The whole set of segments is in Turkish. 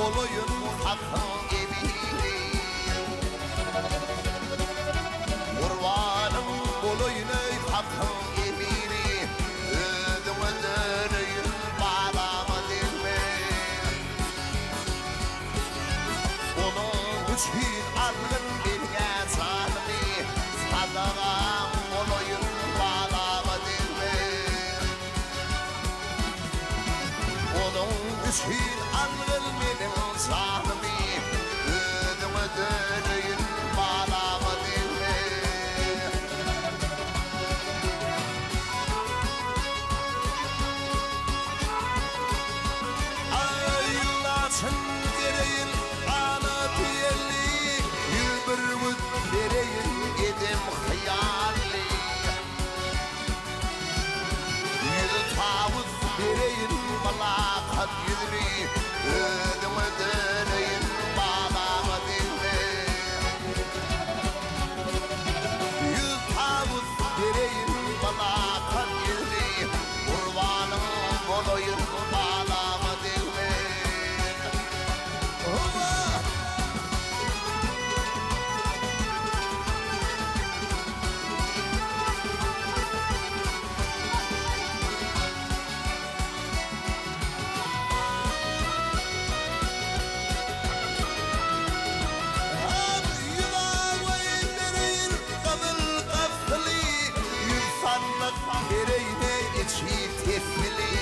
olayın hakkın emini Kurbanım olayın ey hakkın emini Ödümü dönüyün bağlama dilme Onun için alın birine zalimi Sadağım olayın bağlama dilme Onun için alın benim zalimi Ödümü dönüyün bağlama dilme Ayılasın gereğin ana diyeli Yılbırmız vereyin edim hayali Yüzü tavuz vereyin malakat yüzünü Ödümü dönüyün bağlama dilme Yüz tavuz vereyin malakat yüzünü Kurbanım olayın bağlama dilme Bireyne içi tefli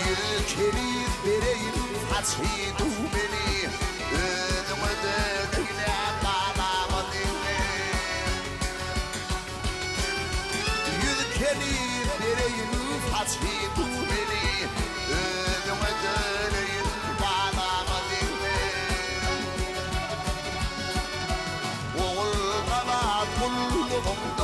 Yürkeriz bireyin saçı dumeli Ödümü dönüyle bağlama dinle Yürkeriz bireyin saçı dumeli Ödümü dönüyle bağlama dinle Oğul baba kulluğum